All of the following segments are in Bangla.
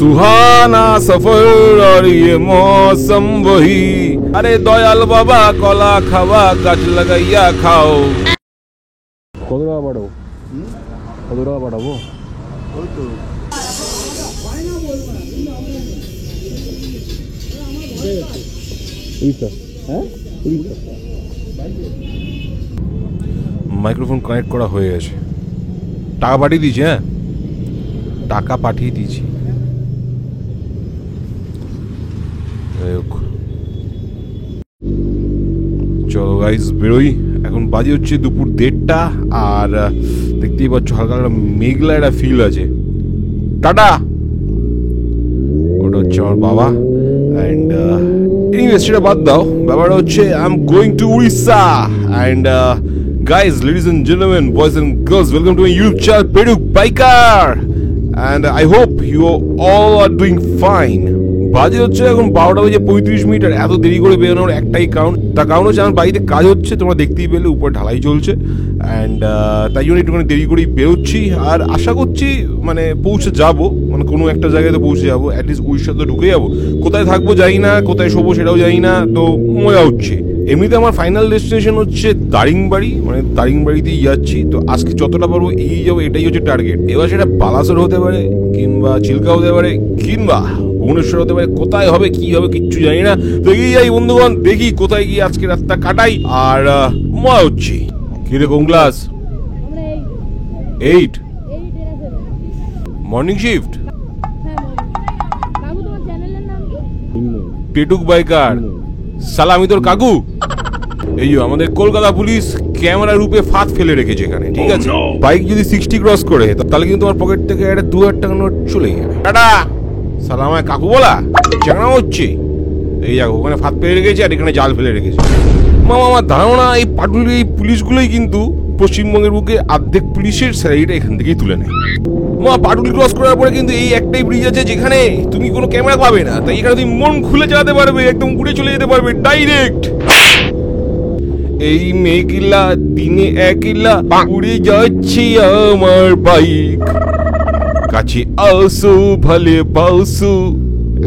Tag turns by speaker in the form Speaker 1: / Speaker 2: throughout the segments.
Speaker 1: सुहाना सफर और ये मौसम वही। अरे दयाल बाबा कला खावा गाछ लगाइया खाओ। কত টাকা পাঠাবো? কত টাকা পাঠাবো? মাইক্রোফোন কানেক্ট করা হয়ে গেছে। টাকা পাঠিয়ে দিয়েছি। হ্যাঁ, টাকা পাঠিয়ে দিয়েছি। চলো গাইস বেরোই। এখন বাজে হচ্ছে দুপুর 1:30 আর দেখতেই পাচ্ছ হালকা হালকা মেঘলা একটা ফিল আছে। টাটা। ওটা হচ্ছে আমার বাবা। অ্যান্ড এনিওয়েজ সেটা বাদ দাও, ব্যাপারটা হচ্ছে I am going to Orissa. And guys, ladies and gentlemen, boys and girls, welcome to my YouTube channel Peduk Biker, and I hope you all are doing fine. বাজে হচ্ছে এখন 12:35 আর এত দেরি করে বেরোনোর একটাই কারণ, তার কারণ হচ্ছে আমার বাড়িতে কাজ হচ্ছে, তোমরা দেখতেই পেলে উপরে ঢালাই চলছে। অ্যান্ড তাই জন্য একটুখানি দেরি করেই বেরোচ্ছি। আর আশা করছি মানে পৌঁছে যাব, মানে কোনো একটা জায়গায় তো পৌঁছে যাবো, অ্যাটলিস্ট উড়িষ্যা তো ঢুকে যাবো। কোথায় থাকবো জানি না, কোথায় শোবো সেটাও জানি না, তো মজা হচ্ছে। এমনিতে আমার ফাইনাল ডেস্টিনেশন হচ্ছে দারিংবাড়ি, মানে দারিংবাড়িতেই যাচ্ছি। তো আজকে যতটা পারবো এগিয়ে যাবো, এটাই হচ্ছে টার্গেট। এবার সেটা বালাসোর হতে পারে, কিংবা চিল্কা হতে পারে, কিংবা ভুবনেশ্বর হতে পারে। কোথায় হবে কি হবে কিচ্ছু জানি না। তো এগিয়ে যাই বন্ধুগণ, দেখি কোথায় গিয়ে আজকে রাতটা কাটাই। আর মজা হচ্ছে। কিরকম ক্লাস? 8 morning shift. পেটুক বাইকার। সালা আমি তোর কাকু। এই আমাদের কলকাতা পুলিশ ক্যামেরা রূপে ফাঁদ ফেলে রেখেছে এখানে, ঠিক আছে? বাইক যদি 60 ক্রস করে তাহলে কিন্তু তোমার পকেট থেকে একটা 2000 টাকা নোট চলে যাবে। টাটা। সালা আমায় কাকু বলা চেঙ্গা হচ্ছে। এই দেখো ওখানে ফাঁদ ফেলে রেখেছে আর এখানে জাল ফেলে রেখেছে। মামা আমার ধারণা এই পাটুলি এই পুলিশগুলোই কিন্তু পশ্চিমবঙ্গের বুকে অর্ধেক পুলিশের স্যালারিটা এখান থেকেই তুলে নেয়। মা পাটুলি ক্রস করার পরে কিন্তু এই একটাই ব্রিজ আছে যেখানে তুমি কোনো ক্যামেরা পাবে না, তাই এখানে তুমি মন খুলে চালাতে পারবে, একদম উড়ে চলে যেতে পারবে ডাইরেক্ট। এই মেঘলা দিনে একলা উড়ে যাচ্ছে আমার বাইক, কাছে আসো ভালে বাসো।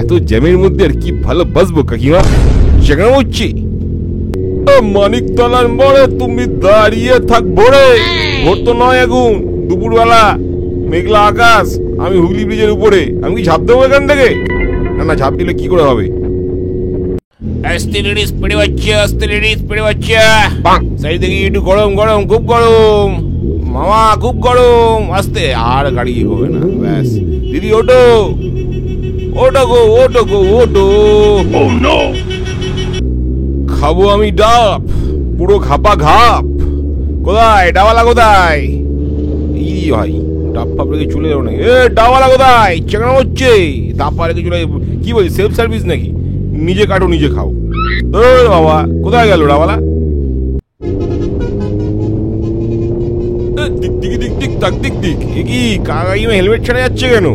Speaker 1: এত জ্যামের মধ্যে আর কি ভালো বাসবো কাকিমা, সেখানে হচ্ছে মানিকতলার মোড়ে তুমি দাঁড়িয়ে থাকবো রে। ভোর তো নয় এখন, দুপুরবেলা, মেঘলা আকাশ, আমি হুগলি ব্রিজের উপরে। আমি কি ঝাঁপ দেবো এখান থেকে? না না, ঝাঁপ দিলে কি করে হবে? একটু গরম গরম, খুব গরম মামা, খুব গরম। আস্তে, আর গাড়ি এগোবে না। ব্যাস দিদি ওটো, ওটো গো, ওটো গো, ওটো। খাবো আমি ডাব, পুরো ঘাপা ঘাপ। কোথায় ডাবালা, কোথায়? এই ভাই ডাব ফাপ রেখে চলে যাবো নাকি? এ ডাবালা কোথায়? চেকানো হচ্ছে। ডাব রেখে চলে, কি বলছি সেলফ সার্ভিস নাকি? নিজে কাটো নিজে খাও। বাবা কোথায় গেল ডাবালা? হেলমেট ছাড়া যাচ্ছে কেন?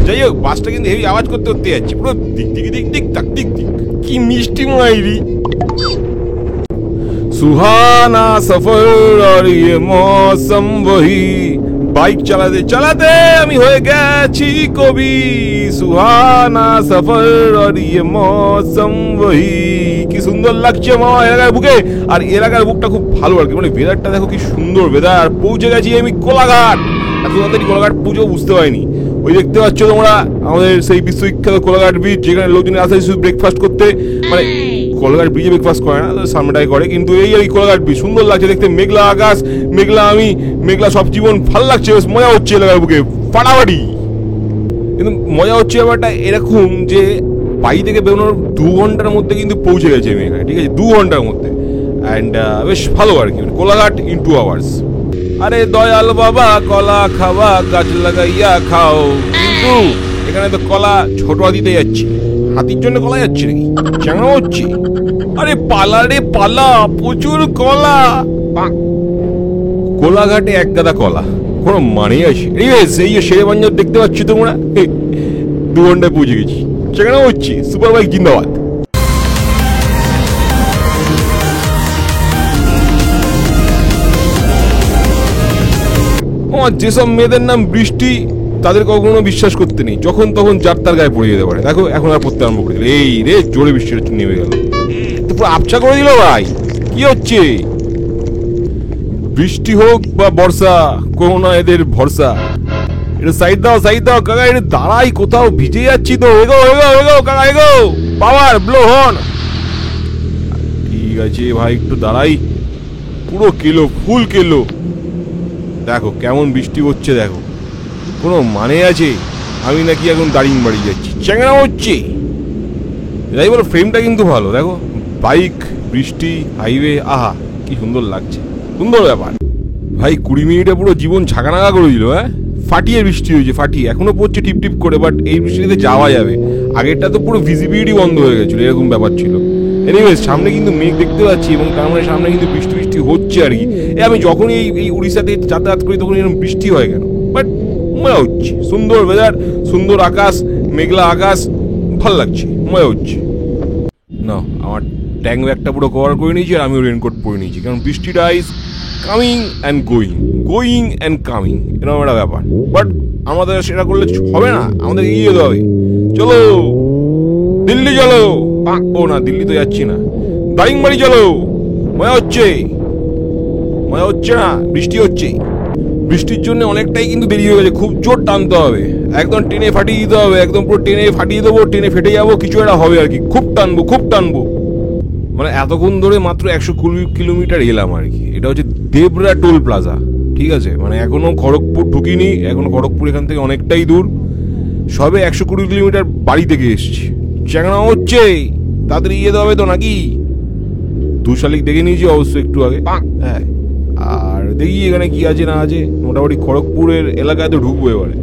Speaker 1: যাই হোক, বাসটা কিন্তু হেভি আওয়াজ করতে করতে যাচ্ছে, পুরো দিক দিক দিক দিক তাক দিক দিক। কি মিষ্টি মাইরি। सुहाना सफर और ये मौसम वही। বাইক চালাতে চালাতে আমি হয়ে গেছি কবি। সুহানা সফর আর ইয়ে মৌসম ওহি। কি সুন্দর লাগছে মামা এলাকার বুকে। আর এলাকার বুকটা খুব ভালো আর কি, মানে ওয়েদারটা দেখো কি সুন্দর ওয়েদার। আর পৌঁছে গেছি আমি কোলাঘাট। এত তাড়াতাড়ি কোলাঘাট পুজো বুঝতে পারিনি। ওই দেখতে পাচ্ছ তোমরা আমাদের সেই বিশ্ববিখ্যাত কোলাঘাট ব্রিজ, যেখানে লোকজন আসে শুধু ব্রেকফাস্ট করতে। মানে কোলাঘাট ব্রিজে ব্রেকফাস্ট করে না, সামনেটাই করে, কিন্তু এই আর কোলাঘাট ব্রিজ সুন্দর লাগছে দেখতে। মেঘলা আকাশ, মেঘলা আমি, মেঘলা সব জীবন, ভাল লাগছে, বেশ মজা হচ্ছে এলাকার বুকে ফাটাফাটি। কিন্তু মজা হচ্ছে ব্যাপারটা এরকম যে বাড়ি থেকে বেরোনোর 2 ঘন্টার মধ্যে কিন্তু পৌঁছে গেছে আমি এখানে, ঠিক আছে? 2 ঘন্টার মধ্যে। অ্যান্ড বেশ ভালো আর কি, কোলাঘাট ইন 2 hours। আরে দয়াল বাবা কলা খাওয়া গাছ লাগাইয়া খাও। কিন্তু এখানে তো কলা ছোট হাতিতে যাচ্ছি, হাতির জন্য কলা যাচ্ছে নাকি? চাঙা হচ্ছে। আরে পালা রে পালা, প্রচুর কলা। কোলাঘাটে এক গাদা কলা, কোনো মানে আছে? এই যে শেরে বাঞ্জার দেখতে পাচ্ছি তোমরা, 2 ঘন্টায় পৌঁছে গেছি। চাঙা হচ্ছে। সুপার বাইক জিন্দাবাদ। আমার যেসব মেয়েদের নাম বৃষ্টি তাদের কখনো বিশ্বাস করতে নেই, যখন তখন যার তার গায়ে পড়ে যেতে পারে। দেখো এখন আর পড়তে আরম্ভ করে দিল, এই রে জোরে বৃষ্টিটা নেমে গেল, তো পুরো আবছা করে দিল ভাই। কি হচ্ছে? বৃষ্টি হোক বা বর্ষা, কোনো না এদের ভরসা। এটা সাইড দাও সাইড দাও কাকা, এটা দাঁড়াই কোথাও, ভিজে যাচ্ছি তো। এগো এগো এগো কাকা এগো, পাওয়ার ব্লো হর্ন। ঠিক আছে ভাই একটু দাঁড়াই, পুরো কিলো ফুল কিলো। দেখো কেমন বৃষ্টি হচ্ছে, দেখো কোনো মানে আছে? আমি নাকি এখন দাঁড়িয়ে বাড়ি যাচ্ছি, চ্যাংড়া হচ্ছে। যাই বলো ফ্রেমটা কিন্তু ভালো, দেখো বাইক, বৃষ্টি, হাইওয়ে, আহা কি সুন্দর লাগছে, সুন্দর ব্যাপার। ভাই 20 মিনিটে পুরো জীবন ঝাঁকানাকা করে দিল। হ্যাঁ ফাটিয়ে বৃষ্টি হয়েছে, ফাটিয়ে এখনো পড়ছে টিপ টিপ করে, বাট এই বৃষ্টিতে যাওয়া যাবে। আগেরটা তো পুরো ভিজিবিলিটি বন্ধ হয়ে গেছিল, এরকম ব্যাপার ছিল। এনিওয়েজ সামনে কিন্তু মেঘ দেখতে পাচ্ছি, এবং তার মানে সামনে কিন্তু বৃষ্টি বৃষ্টি হচ্ছে আর কি। আমি যখনই এই উড়িষ্যাতে যাতায়াত করি তখন এরকম বৃষ্টি হয় কেন, বাট মজা হচ্ছে। সুন্দর ওয়েদার, সুন্দর আকাশ, মেঘলা আকাশ, ভাল লাগছে, মজা হচ্ছে। না আমার ট্যাঙ্ক ব্যাগটা পুরো কভার করে নিয়েছি, আর আমিও রেনকোট পরে নিয়েছি, কারণ বৃষ্টিটা is coming and going, going and coming, এরকম একটা ব্যাপার। বাট আমাদের সেটা করলে হবে না, আমাদের এগিয়ে যেতে হবে। চলো দিল্লি চলো। ও না, দিল্লি তো যাচ্ছি না, দারিংবাড়ি চলো। মজা হচ্ছে, মজা হচ্ছে না, বৃষ্টি হচ্ছে। বৃষ্টির জন্য অনেকটাই কিন্তু দেরি হয়ে গেছে, খুব জোর টানতে হবে, একদম টেনে ফাটিয়ে দিতে হবে, একদম পুরো টেনে ফাটিয়ে দেবো, টেনে ফেটে যাবো, কিছু একটা হবে আর কি। খুব টানবো, খুব টানবো। মানে এতক্ষণ ধরে মাত্র 120 কিলোমিটার এলাম আর কি। এটা হচ্ছে দেবরা টোল প্লাজা, ঠিক আছে? মানে এখনো খড়গপুর ঢুকিনি, এখনো খড়গপুর এখান থেকে অনেকটাই দূর, সবে 120 কিলোমিটার বাড়ি থেকে এসছি। চ্যাংড়া হচ্ছে, তাড়াতাড়ি যেতে হবে তো নাকি? 2 শালিক দেখে নিয়েছি অবশ্য একটু আগে। হ্যাঁ, আর দেখি এখানে কি আছে না আছে। মোটামুটি খড়গপুরের এলাকায় তো ঢুকবো এবারে।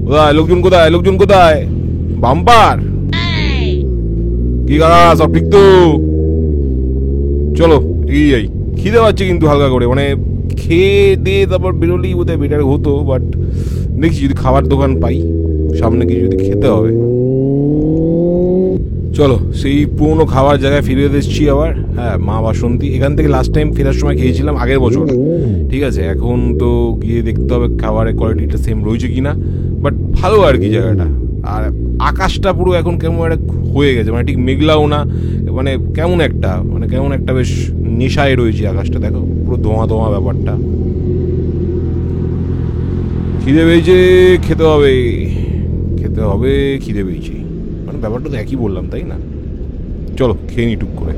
Speaker 1: কোথায় লোকজন, কোথায় লোকজন, কোথায়? বাম্পার কি কাকা, সব ঠিক তো? চলো এগিয়ে যাই। খিদে পাচ্ছে কিন্তু হালকা করে, মানে খেয়ে দিয়ে তারপর বেরোলেই বোধহয় বেটার হতো, বাট দেখছি যদি খাবার দোকান পাই সামনে কিছু, যদি খেতে হবে। চলো সেই পুরোনো খাবার জায়গায় ফিরে এসেছি আবার। হ্যাঁ, মা বাসন্তী, এখান থেকে লাস্ট টাইম ফেরার সময় খেয়েছিলাম আগের বছর, ঠিক আছে? এখন তো গিয়ে দেখতে হবে খাবারের কোয়ালিটিটা সেম রয়েছে কিনা, বাট ভালো আর কি জায়গাটা। আর আকাশটা পুরো এখন কেমন একটা হয়ে গেছে, মানে ঠিক মেঘলাও না, মানে কেমন একটা বেশ নেশায় রয়েছে আকাশটা। দেখো পুরো ধোঁয়া ধোঁয়া ব্যাপারটা। খিদে পেয়েছে, খেতে হবে, খেতে হবে, খিদে পেয়েছে, মানে ব্যাপারটা তো একই বললাম তাই না? চলো খেয়ে নি টুক করে।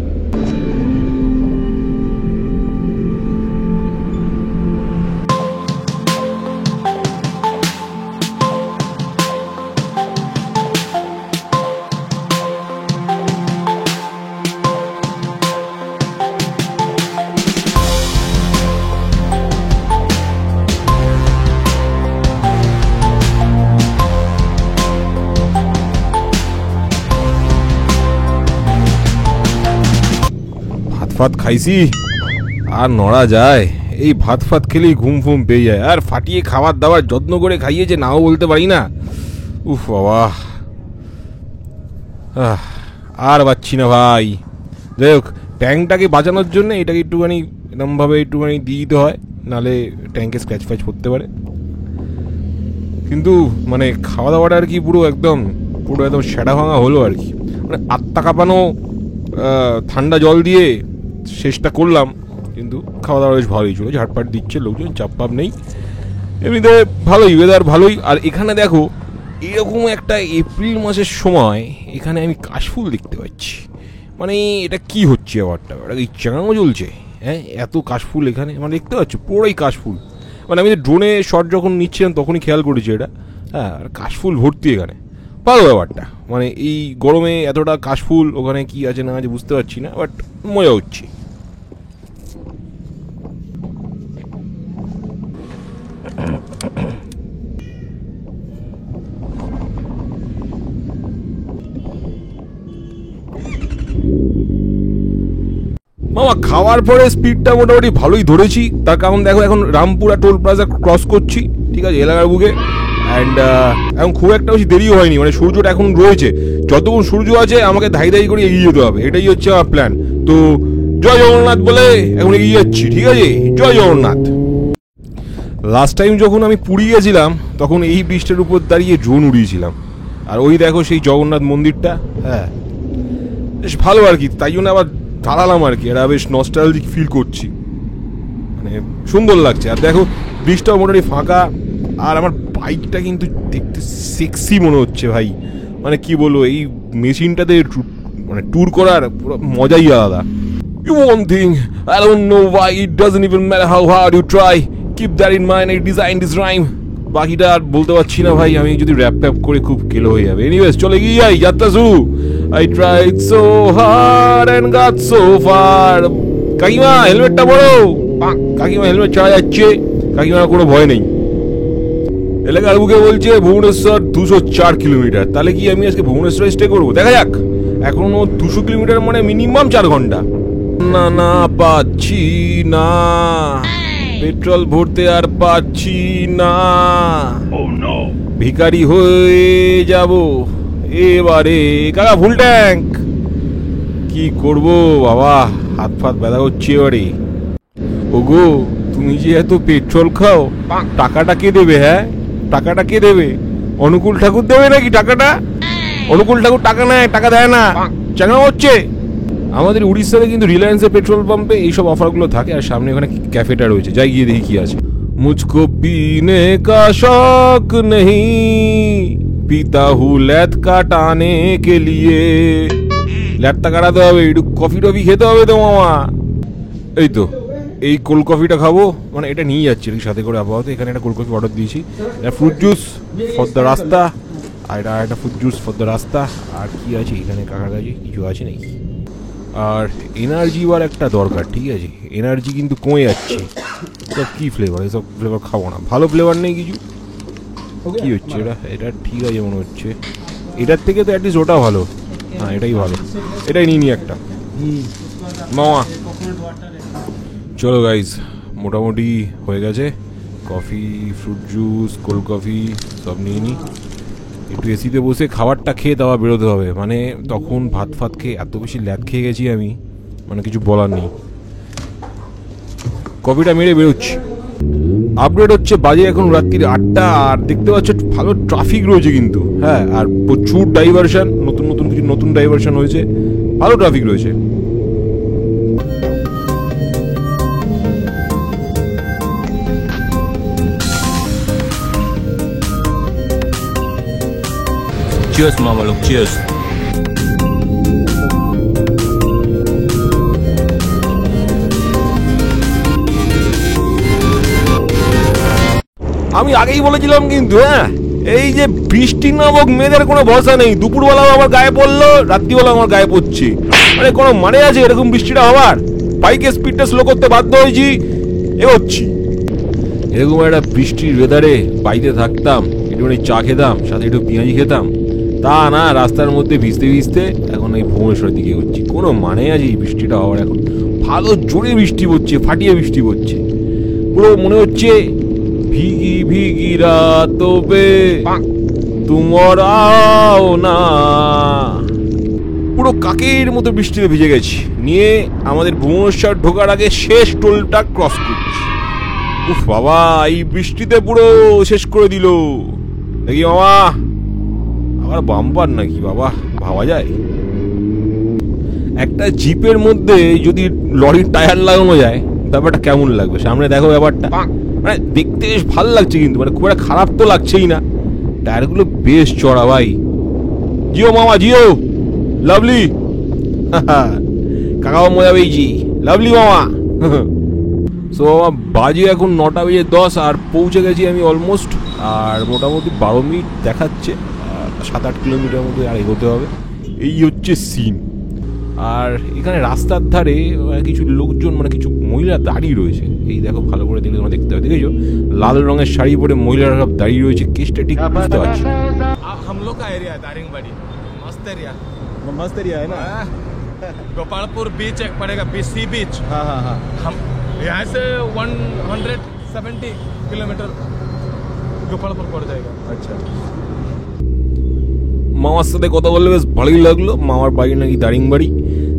Speaker 1: ভাত খাইছি আর নড়া যায়? এই ভাত খেলেই ঘুম ফুম পেয়ে যায়, আর ফাটিয়ে খাবার দাবার যত্ন করে খাইয়েছে, নাও বলতে পারি না। উফ বাবা, আর পাচ্ছি না ভাই। যাই হোক, ট্যাঙ্কটাকে বাঁচানোর জন্য এটাকে একটুখানি এরমভাবে একটুখানি দিয়ে দিতে হয়, নাহলে ট্যাঙ্কে স্ক্র্যাচ ফ্যাচ করতে পারে। কিন্তু মানে খাওয়া দাওয়াটা আর কি পুরো একদম সেটা ভাঙা হলো আর কি। মানে আত্মা কাঁপানো ঠান্ডা জল দিয়ে শেষটা করলাম, কিন্তু খাওয়া দাওয়া বেশ ভালোই ছিল, ঝাটপাট দিচ্ছে লোকজন, চাপ নেই, এমনিতে ভালোই ওয়েদার, ভালোই। আর এখানে দেখো এরকম একটা এপ্রিল মাসের সময় এখানে আমি কাশফুল দেখতে পাচ্ছি। মানে এটা কি হচ্ছে ব্যাপারটা, ওটা কি চাঙানো চলছে? হ্যাঁ, এত কাশফুল এখানে, মানে দেখতে পাচ্ছ পুরোই কাশফুল। মানে আমি ড্রোনে শট যখন নিচ্ছিলাম তখনই খেয়াল করেছি এটা। হ্যাঁ, আর কাশফুল ভর্তি এখানে, ভালো ব্যাপারটা। মানে এই গরমে এতটা কাশফুল, ওখানে কি আছে না আছে বুঝতে পারছি না, বাট মজা হচ্ছে। মামা খাওয়ার পরে স্পিডটা মোটামুটি ভালোই ধরেছি, তার কারণ দেখো এখন রামপুরা টোল প্লাজা ক্রস করছি, ঠিক আছে, এলাকার বুকে। অ্যান্ড এখন খুব একটা বেশি দেরিও হয়নি, মানে সূর্যটা এখন রয়েছে, যতক্ষণ সূর্য আছে আমাকে ধাই করে এগিয়ে যেতে হবে, এটাই হচ্ছে আমার প্ল্যান। তো জয় জগন্নাথ বলে এখন এগিয়ে যাচ্ছি, ঠিক আছে, জয় জগন্নাথ। লাস্ট টাইম যখন আমি পুরী গেছিলাম তখন এই ব্রিজটার উপর দাঁড়িয়ে ড্রোন উড়িয়েছিলাম। আর ওই দেখো সেই জগন্নাথ মন্দিরটা, হ্যাঁ বেশ ভালো আর কি, তাই জন্য আবার দাঁড়ালাম আর কি, এটা বেশ নস্টালজিক ফিল করছি, মানে সুন্দর লাগছে। আর দেখো ব্রিজটাও মোটামুটি ফাঁকা, আর আমার বাইকটা কিন্তু দেখতে সেক্সি মনে হচ্ছে ভাই, মানে কি বলবো, এই মেশিনটাতে মানে ট্যুর করার পুরো মজাই আলাদা। You one thing, I don't know why, it doesn't even matter how hard you try, keep that in mind, I designed this rhyme. বাকিটা আর বলতে পারছি না ভাই, আমি যদি র্যাপ ট্যাপ করে খুব কেলো হয়ে যাবে। এনিওয়েজ চলে গিয়ে যাই, যাত্রা শুরু। I tried so hard and got so far. কাকিমা হেলমেটটা পরো। কাকিমা হেলমেট ছাড়া যাচ্ছে, কাকিমার কোনো ভয় নেই। এলাকার বুকে বলছে ভুবনেশ্বর 204 কিলোমিটার, তাহলে কি আমি আজকে ভুবনেশ্বরে স্টে করবো? দেখা যাক। এখনো 200 কিলোমিটার মানে মিনিমাম 4 ঘন্টা। না না পাচ্ছি না, পেট্রোল ভরতে আর পাচ্ছি না, ভিখারি হয়ে যাব এবারে। কাকা ফুল ট্যাঙ্ক। কি করব বাবা, হাত ফাত ব্যথা করছে এবারে। ওগো তুমি যে এত পেট্রোল খাও, টাকাটা কে দেবে? হ্যাঁ টাকাটা কে দেবে? অনুকূল ঠাকুর দেবে নাকি টাকাটা? অনুকূল ঠাকুর টাকা নেয়, টাকা দেয় না, চাঙা হচ্ছে। আমাদের উড়িষ্যাতে কিন্তু রিলায়েন্সের পেট্রোল পাম্পে এইসব অফারগুলো থাকে। আর সামনে ওখানে ক্যাফেটা রয়েছে, যাই গিয়ে দেখি কি আছে। মুঝকো পিনে কা শौक नहीं, পিতা হু ল্যাত কাটানে কে লিয়ে। ল্যাটটা কাটাতে হবে, একটু কফি টফি খেতে হবে তো মামা। এই তো এই কোল্ড কফিটা খাবো, মানে এটা নিয়ে যাচ্ছি সাথে করে আপাতত। এখানে একটা কোল্ড কফি অর্ডার দিয়েছি, ফ্রুট জুস ফর দ্য রাস্তা, আর এটা একটা ফ্রুট জুস ফর দ্য রাস্তা। আর কি আছে এখানে কাকার কাছে? কিছু আছে নাকি? আর এনার্জি বার একটা দরকার, ঠিক আছে? এনার্জি কিন্তু কমে যাচ্ছে। সব কী ফ্লেভার, এসব ফ্লেভার খাবো না, ভালো ফ্লেভার নেই কিছু। কী হচ্ছে এটা? এটা ঠিক আছে মনে হচ্ছে, এটার থেকে তো অ্যাটলিস্ট ওটা ভালো। হ্যাঁ এটাই ভালো, এটাই নিয়ে নি একটা মামা। চলো গাইজ, মোটামুটি হয়ে গেছে coffee, fruit juice, cold coffee সব নিয়ে নিই। একটু এসিতে বসে খাবারটা খেয়ে তারপর বেরোতে হবে, মানে তখন ভাত ফাত খেয়ে এত বেশি ল্যাদ খেয়ে গেছি আমি, মানে কিছু বলার নেই। কফিটা মেরে বেরোচ্ছি। আপডেট হচ্ছে, বাজে এখন রাত্রির 8টা, আর দেখতে পাচ্ছ ভালো ট্রাফিক রয়েছে কিন্তু, হ্যাঁ। আর প্রচুর ডাইভারশন, নতুন নতুন কিছু নতুন ডাইভারশন হয়েছে, ভালো ট্রাফিক রয়েছে।
Speaker 2: Cheers মামা লোক, cheers।
Speaker 1: আমি আগেই বলেছিলাম কিন্তু, হ্যাঁ এই যে বৃষ্টি নামক মেয়েদের কোনো ভরসা নেই। দুপুরবেলাও আমার গায়ে পড়লো, রাত্রিবেলা আমার গায়ে পড়ছে, মানে কোনো মানে আছে এরকম বৃষ্টিটা হওয়ার? বাইকের স্পিডটা স্লো করতে বাধ্য হয়েছি, এগোচ্ছি। এরকম একটা বৃষ্টির ওয়েদারে বাড়িতে থাকতাম, একটুখানি চা খেতাম, সাথে একটু পেঁয়াজি খেতাম, তা না রাস্তার মধ্যে ভিজতে ভিজতে এখন এই ভুবনেশ্বরের দিকে হচ্ছি। কোনো মানে আছে এই বৃষ্টিটা হওয়ার? এখন ভালো জোরে বৃষ্টি পড়ছে, ফাটিয়ে বৃষ্টি পড়ছে, পুরো মনে হচ্ছে ভিগি ভিগি রাতো বে তুমর আও না। পুরো কাকের মতো বৃষ্টিতে ভিজে গেছি, নিয়ে আমাদের ভুবনেশ্বর ঢোকার আগে শেষ টোলটা ক্রস করছি। উফ বাবা, এই বৃষ্টিতে পুরো শেষ করে দিল। দেখি মামা, আবার বাম্পার নাকি বাবা, ভাবা যায়? একটা জিপের মধ্যে যদি লরির টায়ার লাগানো যায় ব্যাপারটা কেমন লাগবে? সামনে দেখো ব্যাপারটা, মানে দেখতে বেশ ভালো লাগছে কিন্তু, মানে খুব একটা খারাপ তো লাগছেই না। টায়ারগুলো বেশ চড়া ভাই। জিও মামা জিও, লাভলি। কাকাও মজা পেয়েছি, লাভলি মামা। সো বাজে এখন 9টা বেজে 10, আর পৌঁছে গেছি আমি অলমোস্ট। আর মোটামুটি 12 মিনিট দেখাচ্ছে, 7-8 কিলোমিটার মতো আর এগোতে হবে। এই হচ্ছে সিন। আর এখানে রাস্তার ধারে কিছু লোকজন, মানে কিছু মহিলা দাঁড়িয়ে রয়েছে। এই দেখো ভালো করে দেখলে তোমরা দেখতে পাবে, দেখেছো লাল রঙের শাড়ি পরে মহিলারা সব দাঁড়িয়ে রয়েছে। কেসটা ঠিক বুঝতে পারছি।
Speaker 3: हम लोग का एरिया है दारिंगबाड़ी, मस्त एरिया।
Speaker 4: मस्त एरिया है ना।
Speaker 3: गोपालपुर बीच एक पड़ेगा, सी बीच।
Speaker 4: हाँ हाँ हाँ।
Speaker 3: हम यहाँ से 170 किलोमीटर गोपालपुर पड़ जाएगा।
Speaker 4: अच्छा,
Speaker 1: মামার সাথে কথা বললে বেশ ভালোই লাগলো। মামার বাড়ি নাকি দারিংবাড়ি।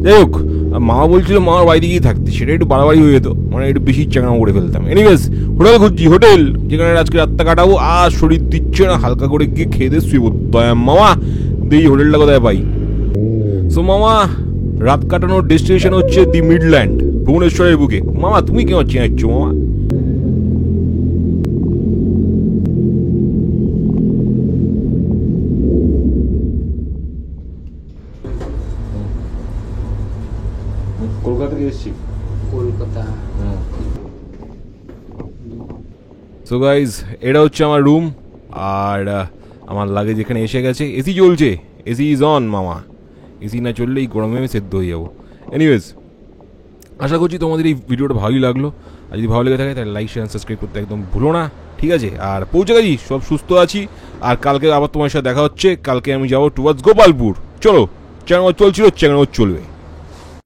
Speaker 1: যাই হোক, আর মামা বলছিল মামার বাড়িতে গিয়ে থাকতে, সেটা একটু বাড়াবাড়ি হয়ে যেত, মানে একটু বেশি চাঙা করে ফেলতাম। এনিওয়েজ হোটেল খুঁজছি, হোটেল যেখানে আজকে রাতটা কাটাবো। আর শরীর দিচ্ছে না, হালকা করে গিয়ে খেয়ে দিয়ে শুয়ে পড়তে হয়। মামা দেখি হোটেলটা কোথায় পাই। সো মামা রাত কাটানোর ডেস্টিনেশন হচ্ছে দি মিডল্যান্ড, ভুবনেশ্বরের বুকে। মামা তুমি কেমন চেনাচ্ছ মামা? কলকাতা থেকে এসেছি।
Speaker 4: কলকাতা।
Speaker 1: সো গাইজ এটা হচ্ছে আমার রুম, আর আমার লাগেজ এখানে এসে গেছে। এসি চলছে, এসি ইজ অন মামা। এসি না চললেই গরমে আমি সেদ্ধ হয়ে যাবো। এনিওয়েজ আশা করছি তোমাদের এই ভিডিওটা ভালোই লাগলো, আর যদি ভালো লেগে থাকে তাহলে লাইক শেয়ার সাবস্ক্রাইব করতে একদম ভুলো না, ঠিক আছে? আর পৌঁছে গেছি, সব সুস্থ আছি। আর কালকে আবার তোমার সাথে দেখা হচ্ছে। কালকে আমি যাবো টুয়ার্ডস গোপালপুর। চলো, চ্যানেল চলছিল, চ্যানেল চলবে।